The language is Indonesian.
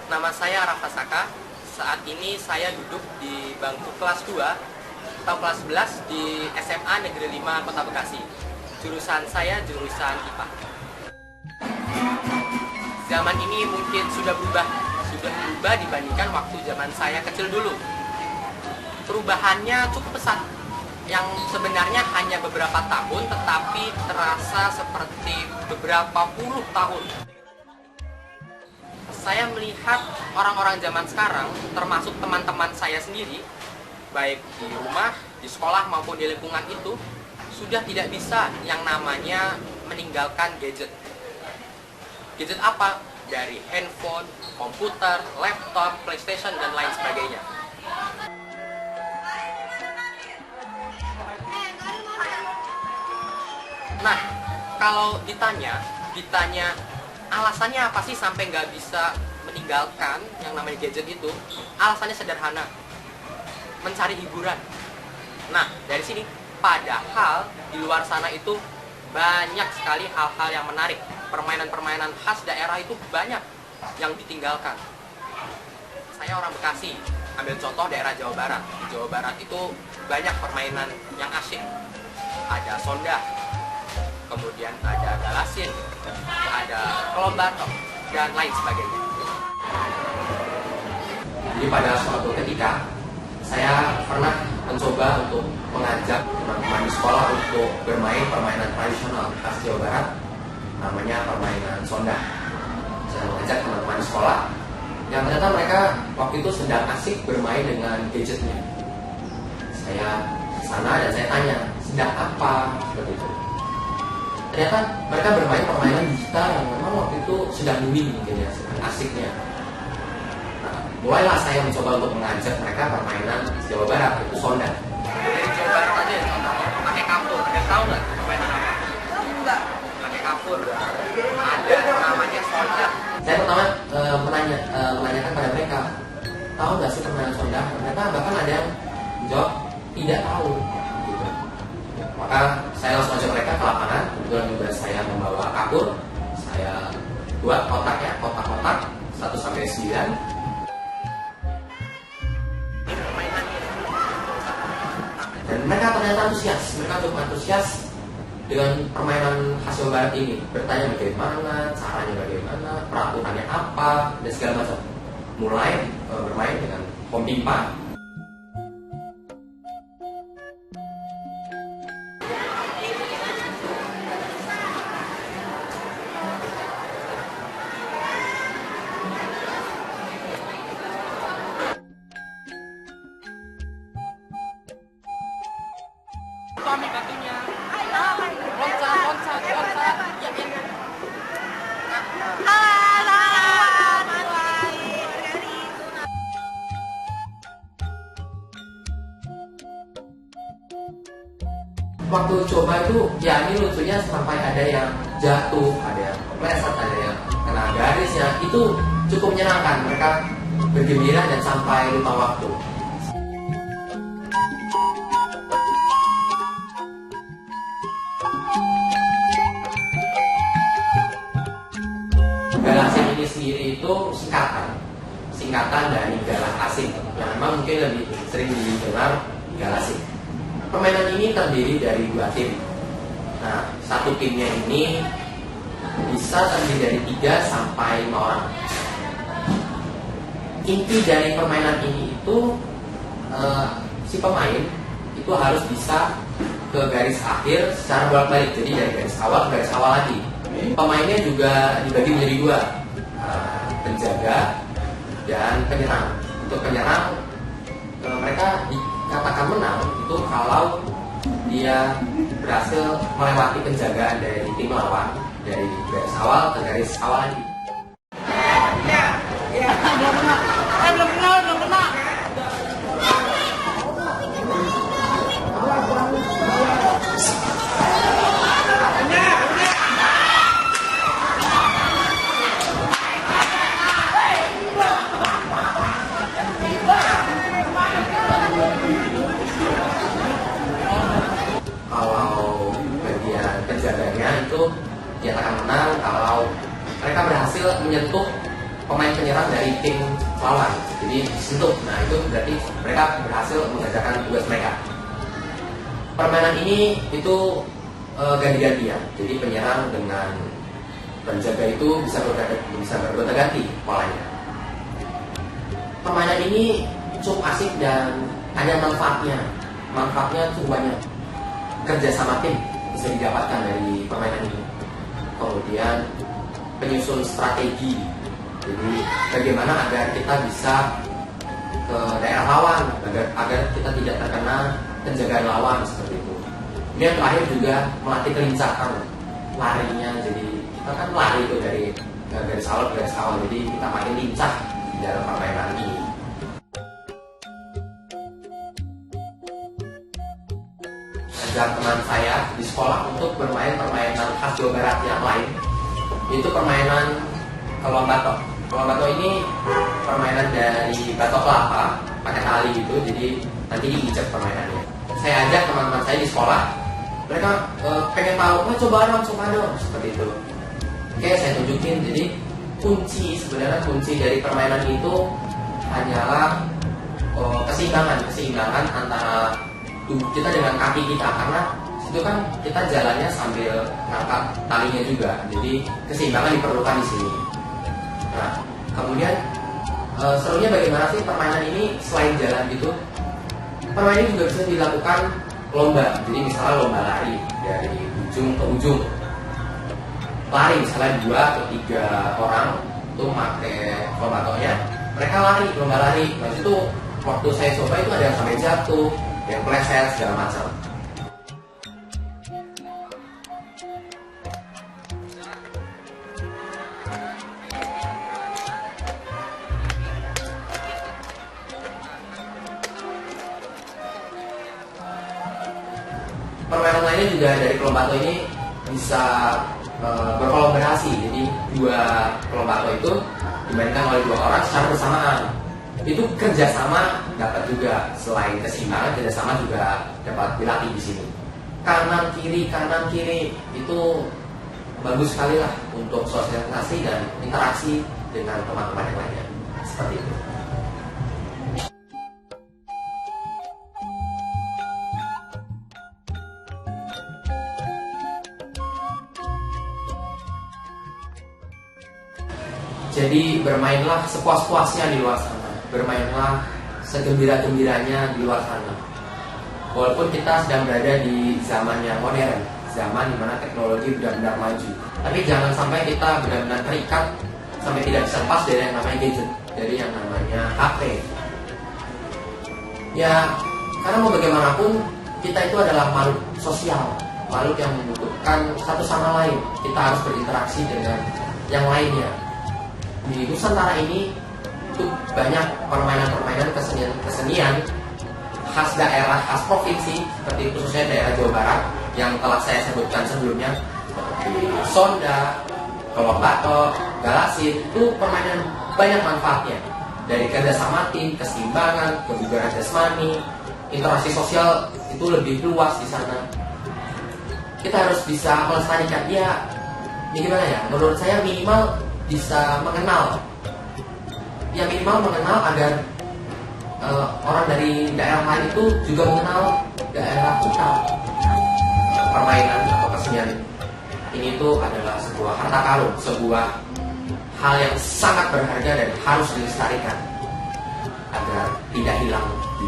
Nama saya Rafa Saka. Saat ini saya duduk di bangku kelas 2 atau kelas 11 di SMA Negeri 5 Kota Bekasi. Jurusan saya jurusan IPA. Zaman ini mungkin sudah berubah dibandingkan waktu zaman saya kecil dulu. Perubahannya cukup pesat, yang sebenarnya hanya beberapa tahun tetapi terasa seperti beberapa puluh tahun. Saya melihat orang-orang zaman sekarang, termasuk teman-teman saya sendiri, baik di rumah, di sekolah maupun di lingkungan itu, sudah tidak bisa yang namanya meninggalkan gadget. Gadget apa? Dari handphone, komputer, laptop, PlayStation, dan lain sebagainya. Nah, kalau ditanya alasannya apa sih sampai nggak bisa meninggalkan yang namanya gadget itu? Alasannya sederhana, mencari hiburan. Nah, dari sini, padahal di luar sana itu banyak sekali hal-hal yang menarik. Permainan-permainan khas daerah itu banyak yang ditinggalkan. Saya orang Bekasi, ambil contoh daerah Jawa Barat. Di Jawa Barat itu banyak permainan yang asyik. Ada sondah, kemudian ada galasin, ada kelombato, dan lain sebagainya. Jadi pada suatu ketika, saya pernah mencoba untuk mengajak teman-teman di sekolah untuk bermain permainan tradisional khas Jawa Barat, namanya permainan sondah. Saya mengajak teman-teman di sekolah, yang ternyata mereka waktu itu sedang asik bermain dengan gadgetnya. Saya kesana dan saya tanya, sedang apa? Seperti itu. Ternyata mereka bermain permainan digital yang memang waktu itu sedang booming mungkin ya, sedang asiknya. Nah, mulailah saya mencoba untuk mengajak mereka permainan Jawa Barat, itu sondah. Dari Jawa Barat aja ya, contohnya pakai kapur. Ada tahu nggak permainan apa? Enggak. Pakai kapur. Ada namanya sondah. Saya pertama menanyakan pada mereka, tahu nggak sih permainan sondah? Mereka bahkan ada yang jawab tidak tahu. Maka saya langsung ajak mereka ke lapangan. Kebetulan juga saya membawa kapur. Saya buat kotaknya, kotak-kotak 1 sampai 9. Dan mereka ternyata antusias. Mereka cukup antusias dengan permainan khas Jawa Barat ini. Bertanya bagaimana, caranya bagaimana, peraturannya apa, dan segala macam. Mulai bermain dengan pom-pimpa. Ambil batunya, loncat, ya. Waktu coba itu, ya ini lucunya sampai ada yang jatuh, ada yang meleset, ada yang kena garisnya. Itu cukup menyenangkan, mereka bergembira dan sampai lupa waktu. Galasin ini sendiri itu singkatan dari galas asing, yang memang mungkin lebih sering didengar galasin. Permainan ini terdiri dari 2 tim. Nah, satu timnya ini bisa terdiri dari 3 sampai 5 orang. Inti dari permainan ini itu si pemain itu harus bisa ke garis akhir secara bolak-balik, jadi dari garis awal ke garis awal lagi. Pemainnya juga dibagi menjadi 2, penjaga dan penyerang. Untuk penyerang, mereka dikatakan menang itu kalau dia berhasil melewati penjagaan dari tim lawan, dari garis awal ke garis awal lagi. Belum kena. Kalau bagian penjaganya itu dinyatakan menang kalau mereka berhasil menyentuh pemain penyerang dari tim lawan, jadi disentuh. Nah itu berarti mereka berhasil mengerjakan tugas mereka. Permainan ini itu ganti-gantian, jadi penyerang dengan penjaga itu bisa bergonta-ganti polanya. Permainan ini cukup asik dan ada manfaatnya. Manfaatnya cukup banyak. Kerja sama tim bisa didapatkan dari permainan ini. Kemudian penyusun strategi. Jadi bagaimana agar kita bisa ke daerah lawan, agar kita tidak terkena penjagaan lawan seperti itu. Ini yang terakhir juga melatih kelincahan larinya. Jadi kita kan lari itu dari garis awal ke garis awal. Jadi kita makin lincah di dalam permainan ini. Ajak teman saya di sekolah untuk bermain permainan khas Jawa Barat yang lain. Itu permainan kelom batok. Kelom batok ini permainan dari batok kelapa pakai tali gitu. Jadi nanti diinjak permainannya. Saya ajak teman-teman saya di sekolah. Mereka pengen tahu, coba dong seperti itu. Oke, saya tunjukin. Jadi sebenarnya kunci dari permainan itu hanyalah keseimbangan antara tubuh kita dengan kaki kita, karena itu kan kita jalannya sambil ngangkat talinya juga. Jadi keseimbangan diperlukan di sini. Nah, kemudian serunya bagaimana sih permainan ini selain jalan gitu? Permainan ini juga bisa dilakukan lomba. Jadi misalnya lomba lari dari ujung ke ujung. Lari misalnya 2 atau 3 orang itu pakai lomba-lombanya, mereka lomba lari. Nah itu waktu saya coba itu ada yang sampai jatuh, yang pleset segala macam. Permainan lainnya juga dari kelombato ini bisa berkolaborasi. Jadi 2 kelombato itu dimainkan oleh 2 orang secara bersamaan. Itu kerjasama dapat juga, selain keseimbangan, kerjasama juga dapat dilatih di sini. Kanan kiri itu bagus sekali lah untuk sosialisasi dan interaksi dengan teman-teman yang lainnya. Seperti itu. Jadi bermainlah sepuas-puasnya di luar sana. Bermainlah segembira-gembiranya di luar sana. Walaupun kita sedang berada di zaman yang modern, zaman dimana teknologi benar-benar maju, tapi jangan sampai kita benar-benar terikat sampai tidak bisa lepas dari yang namanya gadget, dari yang namanya HP. Ya, karena mau bagaimanapun kita itu adalah makhluk sosial, makhluk yang membutuhkan satu sama lain. Kita harus berinteraksi dengan yang lainnya. Di Nusantara ini itu banyak permainan-permainan kesenian khas daerah, khas provinsi, seperti khususnya daerah Jawa Barat yang telah saya sebutkan sebelumnya, seperti sonda, kelom batok, galasin. Itu permainan banyak manfaatnya, dari kerjasama tim, keseimbangan, kebugaran jasmani, interaksi sosial itu lebih luas di sana. Kita harus bisa melestarikan. Ya, ini gimana ya? Menurut saya minimal bisa mengenal, ya minimal mengenal agar orang dari daerah lain itu juga mengenal daerah kita. Permainan atau kesenian ini tuh adalah sebuah harta karun, sebuah hal yang sangat berharga dan harus dilestarikan agar tidak hilang di